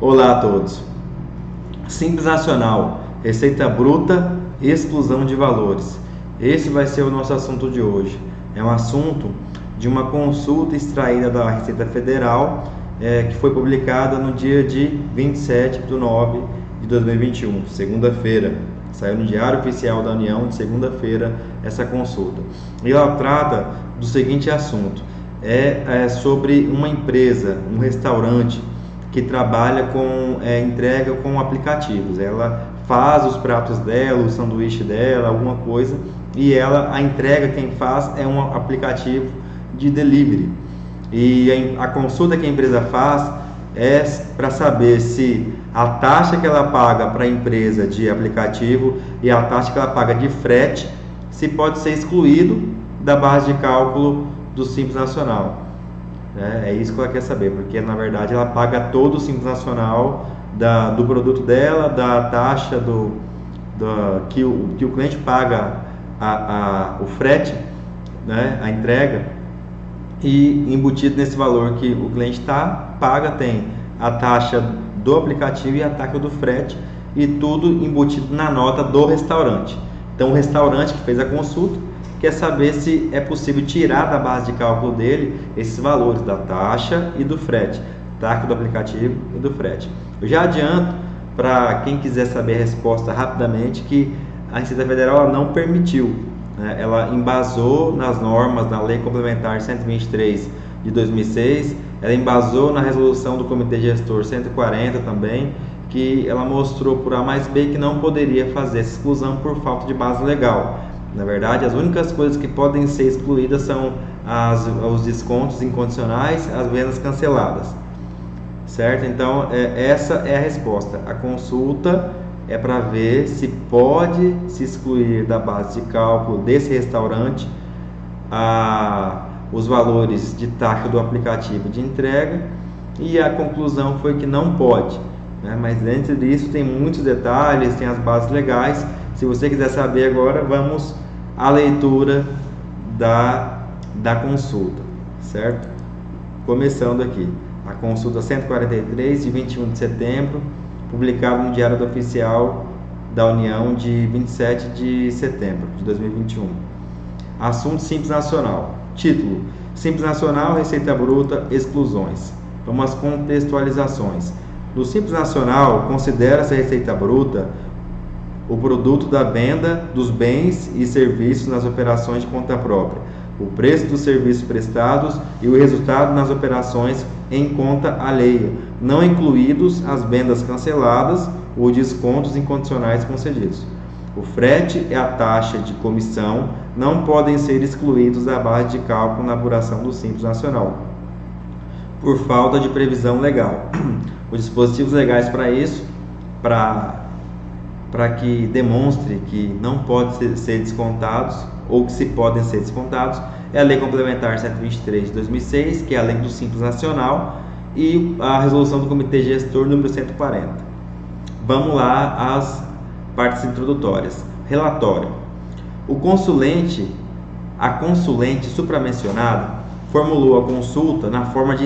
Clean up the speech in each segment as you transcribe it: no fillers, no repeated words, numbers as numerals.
Olá a todos. Simples Nacional, receita bruta, exclusão de valores. Esse vai ser o nosso assunto de hoje. É um assunto de uma consulta extraída da Receita Federal, que foi publicada no dia de 27/9/2021, segunda-feira. Saiu no Diário Oficial da União de segunda-feira essa consulta. E ela trata do seguinte assunto: sobre uma empresa, um restaurante que trabalha com entrega com aplicativos. Ela faz os pratos dela, o sanduíche dela, alguma coisa, e a entrega quem faz é um aplicativo de delivery. E a consulta que a empresa faz é para saber se a taxa que ela paga para a empresa de aplicativo e a taxa que ela paga de frete, se pode ser excluído da base de cálculo do Simples Nacional. É isso que ela quer saber, porque na verdade ela paga todo o Simples Nacional do produto dela, da taxa que o cliente paga o frete, né, a entrega, e embutido nesse valor que o cliente paga tem a taxa do aplicativo e a taxa do frete, e tudo embutido na nota do restaurante. Então o restaurante que fez a consulta quer saber se é possível tirar da base de cálculo dele esses valores da taxa e do frete, taxa do aplicativo e do frete. Eu já adianto para quem quiser saber a resposta rapidamente que a Receita Federal ela não permitiu, né? Ela embasou nas normas da Lei Complementar 123 de 2006, ela embasou na resolução do Comitê Gestor 140 também, que ela mostrou por A mais B que não poderia fazer essa exclusão por falta de base legal. Na verdade, as únicas coisas que podem ser excluídas são os descontos incondicionais, as vendas canceladas, certo? Então, essa é a resposta. A consulta é para ver se pode se excluir da base de cálculo desse restaurante os valores de taxa do aplicativo de entrega, e a conclusão foi que não pode, né? Mas dentro disso tem muitos detalhes, tem as bases legais. Se você quiser saber agora, vamos à leitura da consulta, certo? Começando aqui, a consulta 143 de 21 de setembro, publicada no Diário Oficial da União de 27 de setembro de 2021. Assunto Simples Nacional. Título: Simples Nacional, Receita Bruta, Exclusões. Vamos às contextualizações. No Simples Nacional, considera-se a receita bruta o produto da venda dos bens e serviços nas operações de conta própria, o preço dos serviços prestados e o resultado nas operações em conta alheia, não incluídos as vendas canceladas ou descontos incondicionais concedidos. O frete e a taxa de comissão não podem ser excluídos da base de cálculo na apuração do Simples Nacional, por falta de previsão legal. Os dispositivos legais para isso, para que demonstre que não podem ser descontados ou que se podem ser descontados, é a Lei Complementar 123 de 2006, que é a Lei do Simples Nacional, e a Resolução do Comitê Gestor número 140. Vamos lá às partes introdutórias. Relatório. A consulente supramencionada formulou a consulta na forma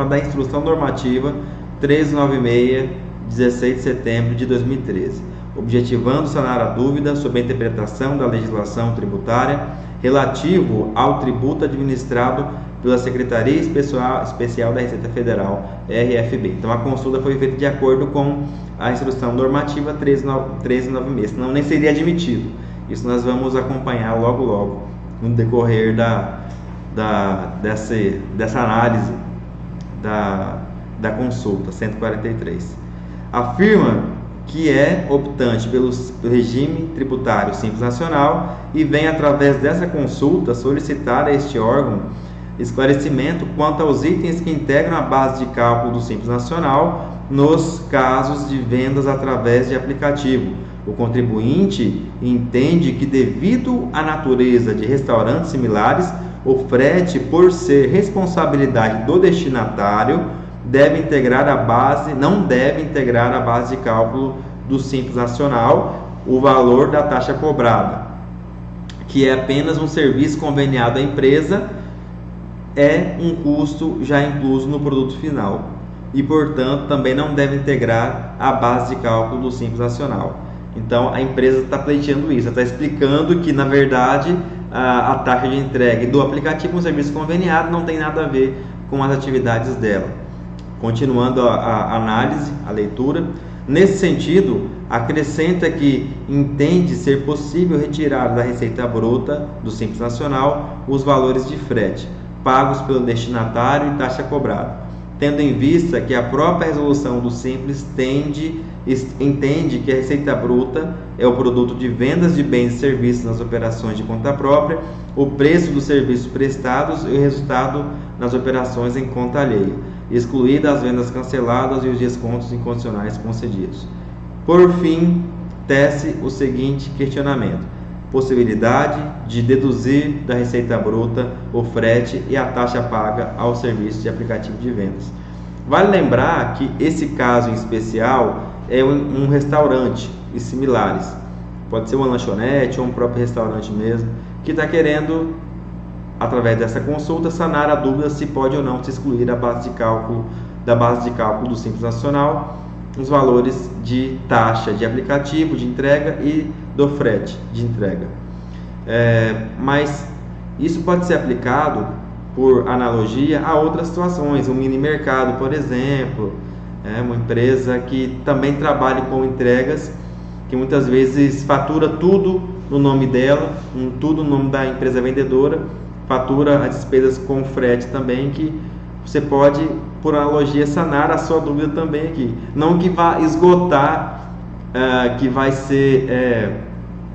da instrução normativa 396, 16 de setembro de 2013, objetivando sanar a dúvida sobre a interpretação da legislação tributária relativo ao tributo administrado pela Secretaria Especial da Receita Federal, RFB. Então, a consulta foi feita de acordo com a instrução normativa 1396, senão nem seria admitido. Isso nós vamos acompanhar logo no decorrer dessa análise da consulta 143. Afirma que é optante pelo regime tributário Simples Nacional e vem, através dessa consulta, solicitar a este órgão esclarecimento quanto aos itens que integram a base de cálculo do Simples Nacional nos casos de vendas através de aplicativo. O contribuinte entende que, devido à natureza de restaurantes similares, o frete, por ser responsabilidade do destinatário, não deve integrar a base de cálculo do Simples Nacional o valor da taxa cobrada, que é apenas um serviço conveniado à empresa, é um custo já incluso no produto final. e, portanto, também não deve integrar a base de cálculo do Simples Nacional. Então, a empresa está pleiteando isso, está explicando que, na verdade, a taxa de entrega do aplicativo um serviço conveniado não tem nada a ver com as atividades dela. Continuando a análise, a leitura, nesse sentido, acrescenta que entende ser possível retirar da receita bruta do Simples Nacional os valores de frete, pagos pelo destinatário e taxa cobrada, tendo em vista que a própria resolução do Simples entende que a receita bruta é o produto de vendas de bens e serviços nas operações de conta própria, o preço dos serviços prestados e o resultado nas operações em conta alheia, excluídas as vendas canceladas e os descontos incondicionais concedidos. Por fim, tece o seguinte questionamento: possibilidade de deduzir da receita bruta o frete e a taxa paga ao serviço de aplicativo de vendas. Vale lembrar que esse caso em especial é um restaurante e similares. Pode ser uma lanchonete ou um próprio restaurante mesmo, que está querendo, através dessa consulta, sanar a dúvida se pode ou não se excluir da base de cálculo do Simples Nacional os valores de taxa de aplicativo de entrega e do frete de entrega. Mas isso pode ser aplicado, por analogia, a outras situações. Um mini mercado, por exemplo, uma empresa que também trabalha com entregas, que muitas vezes fatura tudo no nome dela, tudo no nome da empresa vendedora, fatura as despesas com frete também, que você pode, por analogia, sanar a sua dúvida também aqui. Não que vá esgotar, que vai ser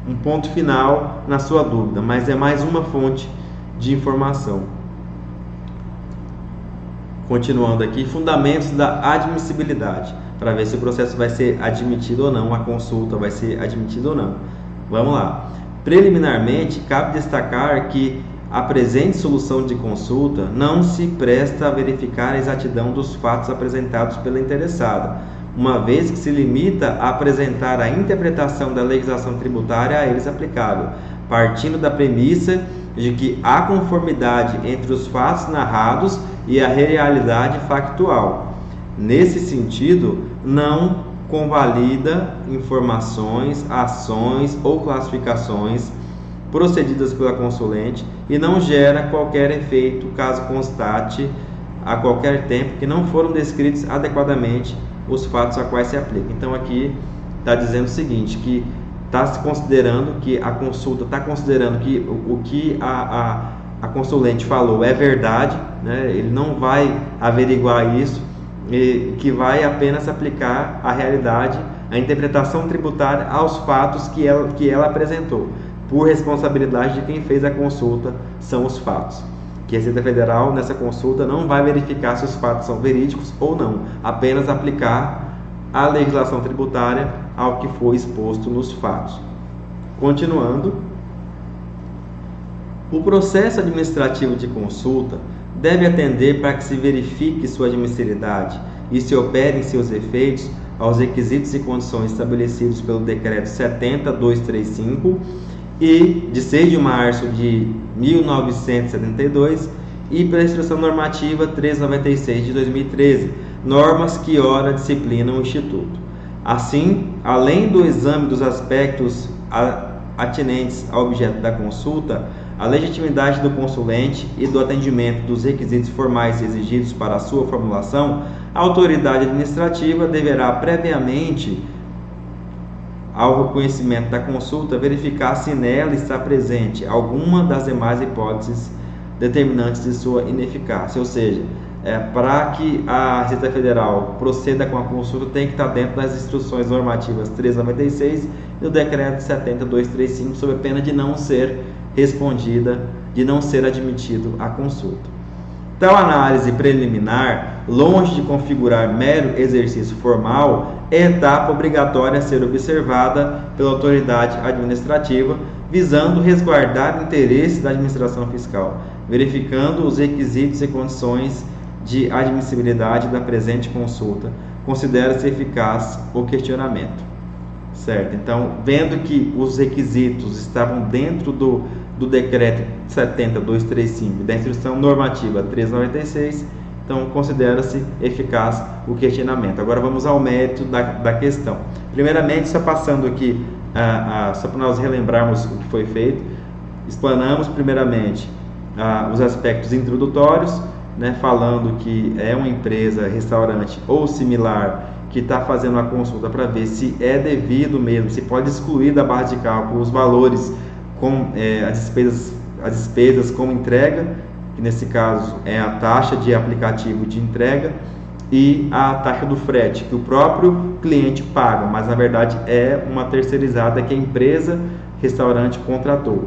um ponto final na sua dúvida, mas é mais uma fonte de informação. Continuando aqui, fundamentos da admissibilidade, para ver se o processo vai ser admitido ou não, a consulta vai ser admitida ou não. Vamos lá. Preliminarmente, cabe destacar que a presente solução de consulta não se presta a verificar a exatidão dos fatos apresentados pela interessada, uma vez que se limita a apresentar a interpretação da legislação tributária a eles aplicável, partindo da premissa de que há conformidade entre os fatos narrados e a realidade factual. Nesse sentido, não convalida informações, ações ou classificações procedidas pela consulente e não gera qualquer efeito caso constate a qualquer tempo que não foram descritos adequadamente os fatos a quais se aplica. Então aqui está dizendo o seguinte, que está se considerando que a consulta está considerando que o que a consulente falou é verdade, né? Ele não vai averiguar isso, e que vai apenas aplicar a realidade, a interpretação tributária aos fatos que ela apresentou. Por responsabilidade de quem fez a consulta, são os fatos. Que a Receita Federal, nessa consulta, não vai verificar se os fatos são verídicos ou não, apenas aplicar a legislação tributária ao que foi exposto nos fatos. Continuando, o processo administrativo de consulta deve atender para que se verifique sua admissibilidade e se operem seus efeitos aos requisitos e condições estabelecidos pelo Decreto 70.235 e de 6 de março de 1972 e pela Instrução Normativa 396 de 2013, normas que ora disciplinam o Instituto. Assim, além do exame dos aspectos atinentes ao objeto da consulta, a legitimidade do consulente e do atendimento dos requisitos formais exigidos para a sua formulação, a autoridade administrativa deverá previamente ao reconhecimento da consulta verificar se nela está presente alguma das demais hipóteses determinantes de sua ineficácia, ou seja, para que a Receita Federal proceda com a consulta tem que estar dentro das instruções normativas 396 e do Decreto 70.235, sob a pena de não ser respondida, de não ser admitido a consulta. Tal análise preliminar, longe de configurar mero exercício formal, é etapa obrigatória a ser observada pela autoridade administrativa, visando resguardar o interesse da administração fiscal, verificando os requisitos e condições de admissibilidade da presente consulta. Considera-se eficaz o questionamento. Certo? Então, vendo que os requisitos estavam dentro do Decreto 70.235, da Instrução Normativa 396, então considera-se eficaz o questionamento. Agora vamos ao mérito da questão. Primeiramente, só passando aqui, só para nós relembrarmos o que foi feito, explanamos primeiramente os aspectos introdutórios, né, falando que é uma empresa, restaurante ou similar que está fazendo a consulta para ver se é devido mesmo, se pode excluir da base de cálculo os valores com as despesas com entrega, que nesse caso é a taxa de aplicativo de entrega e a taxa do frete, que o próprio cliente paga, mas na verdade é uma terceirizada que a empresa restaurante contratou.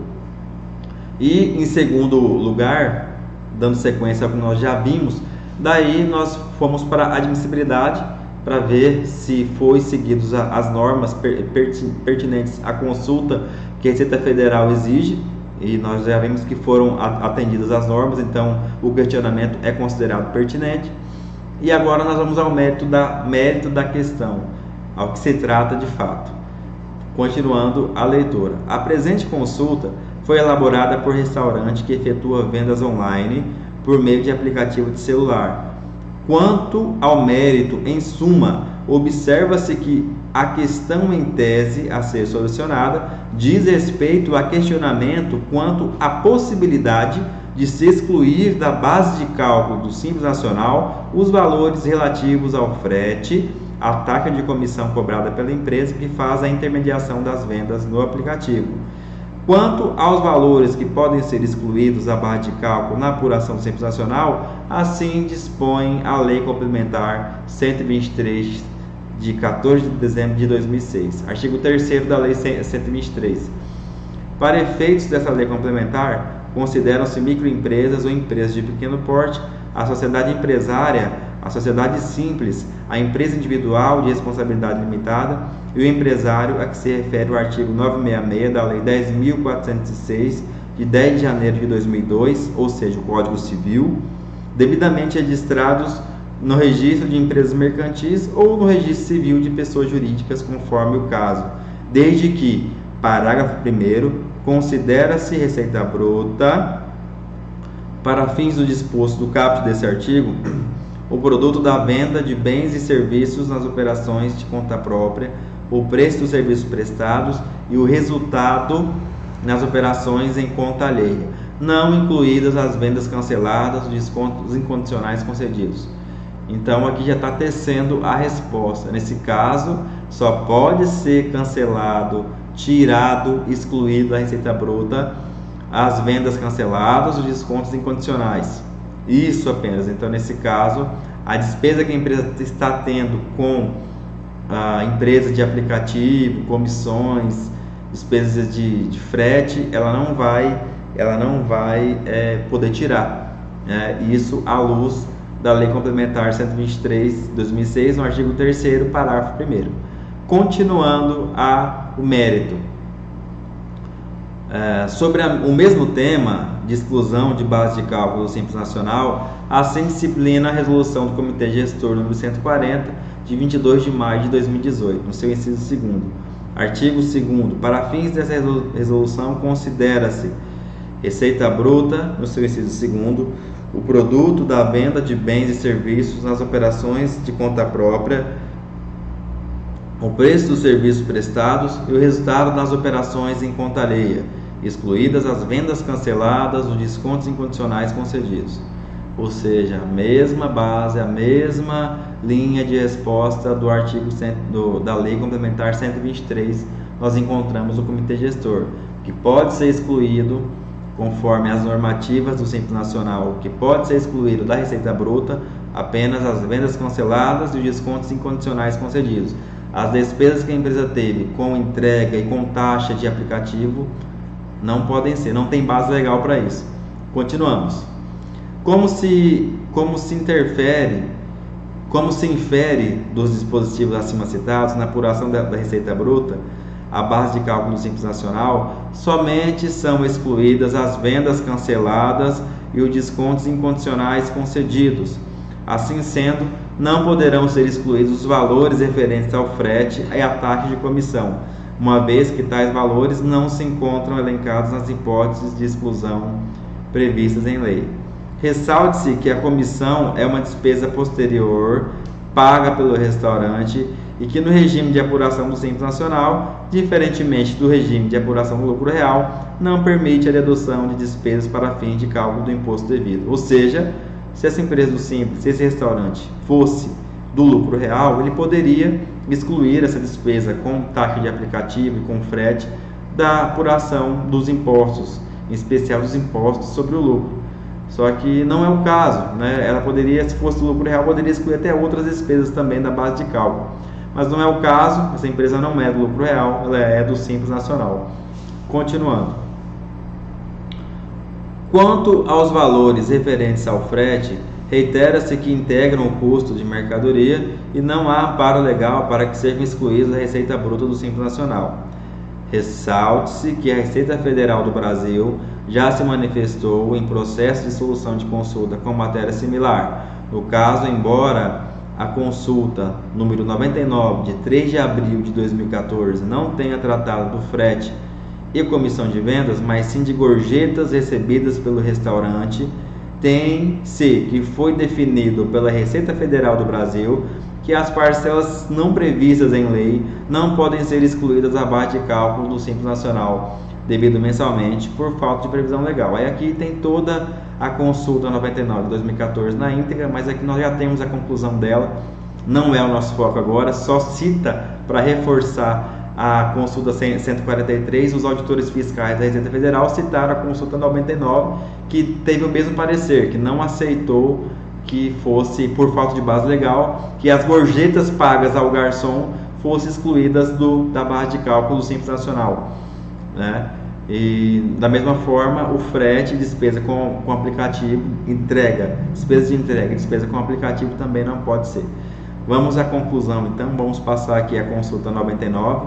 E em segundo lugar, dando sequência ao que nós já vimos, daí nós fomos para a admissibilidade para ver se foi seguidas as normas pertinentes à consulta que a Receita Federal exige, e nós já vimos que foram atendidas as normas, então o questionamento é considerado pertinente. E agora nós vamos ao mérito da questão, ao que se trata de fato. Continuando a leitura. A presente consulta foi elaborada por restaurante que efetua vendas online por meio de aplicativo de celular. Quanto ao mérito, em suma, observa-se que a questão em tese a ser solucionada diz respeito a questionamento quanto à possibilidade de se excluir da base de cálculo do Simples Nacional os valores relativos ao frete, a taxa de comissão cobrada pela empresa que faz a intermediação das vendas no aplicativo. Quanto aos valores que podem ser excluídos da base de cálculo na apuração do Simples Nacional, assim dispõe a Lei Complementar 123 de 14 de dezembro de 2006, artigo 3º da Lei 123. Para efeitos dessa lei complementar, consideram-se microempresas ou empresas de pequeno porte, a sociedade empresária, a sociedade simples, a empresa individual de responsabilidade limitada e o empresário a que se refere o artigo 966 da Lei 10.406, de 10 de janeiro de 2002, ou seja, o Código Civil, devidamente registrados no registro de empresas mercantis ou no registro civil de pessoas jurídicas, conforme o caso, desde que, parágrafo 1º, considera-se receita bruta, para fins do disposto do caput desse artigo, o produto da venda de bens e serviços nas operações de conta própria, o preço dos serviços prestados e o resultado nas operações em conta alheia, não incluídas as vendas canceladas, os descontos incondicionais concedidos. Então aqui já está tecendo a resposta. Nesse caso, só pode ser cancelado, tirado, excluído da receita bruta as vendas canceladas, os descontos incondicionais. Isso apenas. Então nesse caso, a despesa que a empresa está tendo com a empresa de aplicativo, comissões, despesas de frete, ela não vai poder tirar. Isso à luz da Lei Complementar 123 de 2006, no artigo 3º, parágrafo 1º. Continuando o mérito. Sobre o mesmo tema de exclusão de base de cálculo do Simples Nacional, assim disciplina a resolução do Comitê Gestor número 140, de 22 de maio de 2018, no seu inciso 2º. Artigo 2º. Para fins dessa resolução, considera-se receita bruta, no seu inciso 2º, o produto da venda de bens e serviços nas operações de conta própria, o preço dos serviços prestados e o resultado nas operações em conta alheia, excluídas as vendas canceladas, os descontos incondicionais concedidos. Ou seja, a mesma base, a mesma linha de resposta do artigo da Lei Complementar 123, nós encontramos o Comitê Gestor, que pode ser excluído conforme as normativas do Simples Nacional, que pode ser excluído da receita bruta apenas as vendas canceladas e os descontos incondicionais concedidos. As despesas que a empresa teve com entrega e com taxa de aplicativo não podem ser, não tem base legal para isso. Continuamos. Como se infere dos dispositivos acima citados na apuração da receita bruta, a base de cálculo do Simples Nacional, somente são excluídas as vendas canceladas e os descontos incondicionais concedidos. Assim sendo, não poderão ser excluídos os valores referentes ao frete e à taxa de comissão, uma vez que tais valores não se encontram elencados nas hipóteses de exclusão previstas em lei. Ressalte-se que a comissão é uma despesa posterior paga pelo restaurante e que no regime de apuração do Simples Nacional, diferentemente do regime de apuração do lucro real, não permite a dedução de despesas para fins de cálculo do imposto devido. Ou seja, se essa empresa do Simples, se esse restaurante fosse do lucro real, ele poderia excluir essa despesa com taxa de aplicativo e com frete da apuração dos impostos, em especial dos impostos sobre o lucro. Só que não é o caso, né? Ela poderia, se fosse do lucro real, poderia excluir até outras despesas também da base de cálculo. Mas não é o caso, essa empresa não é do lucro real, ela é do Simples Nacional. Continuando. Quanto aos valores referentes ao frete, reitera-se que integram o custo de mercadoria e não há amparo legal para que sejam excluídos da Receita Bruta do Simples Nacional. Ressalte-se que a Receita Federal do Brasil já se manifestou em processo de solução de consulta com matéria similar. No caso, embora a consulta número 99 de 3 de abril de 2014 não tenha tratado do frete e comissão de vendas, mas sim de gorjetas recebidas pelo restaurante, tem-se que foi definido pela Receita Federal do Brasil que as parcelas não previstas em lei não podem ser excluídas da base de cálculo do Simples Nacional, devido mensalmente, por falta de previsão legal. Aí aqui tem toda a consulta 99 de 2014 na íntegra, mas aqui nós já temos a conclusão dela, não é o nosso foco agora, só cita para reforçar a consulta 143, os auditores fiscais da Receita Federal citaram a consulta 99, que teve o mesmo parecer, que não aceitou que fosse, por falta de base legal, que as gorjetas pagas ao garçom fossem excluídas da base de cálculo do Simples Nacional, né? E da mesma forma, o frete, despesa com aplicativo, despesa de entrega, despesa com aplicativo também não pode ser. Vamos à conclusão, então, vamos passar aqui a consulta 99.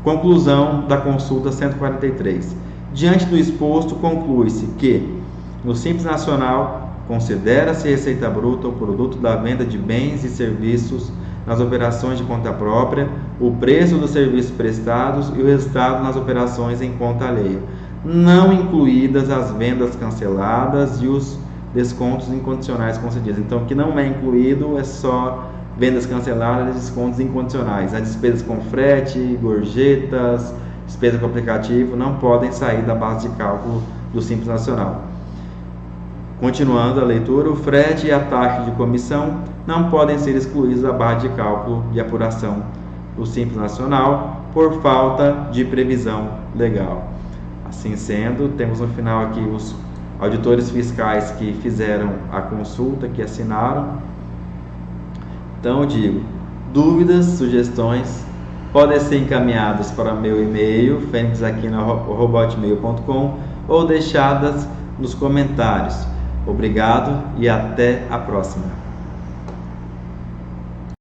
Conclusão da consulta 143. Diante do exposto, conclui-se que, no Simples Nacional, considera-se receita bruta o produto da venda de bens e serviços nas operações de conta própria, o preço dos serviços prestados e o resultado nas operações em conta alheia, não incluídas as vendas canceladas e os descontos incondicionais concedidos. Então, o que não é incluído é só vendas canceladas e descontos incondicionais. As despesas com frete, gorjetas, despesa com aplicativo não podem sair da base de cálculo do Simples Nacional. Continuando a leitura, o frete e a taxa de comissão não podem ser excluídos da base de cálculo de apuração do Simples Nacional por falta de previsão legal. Assim sendo, temos no final aqui os auditores fiscais que fizeram a consulta, que assinaram. Então eu digo, dúvidas, sugestões podem ser encaminhadas para meu e-mail, fenixaquino@hotmail.com, ou deixadas nos comentários. Obrigado e até a próxima.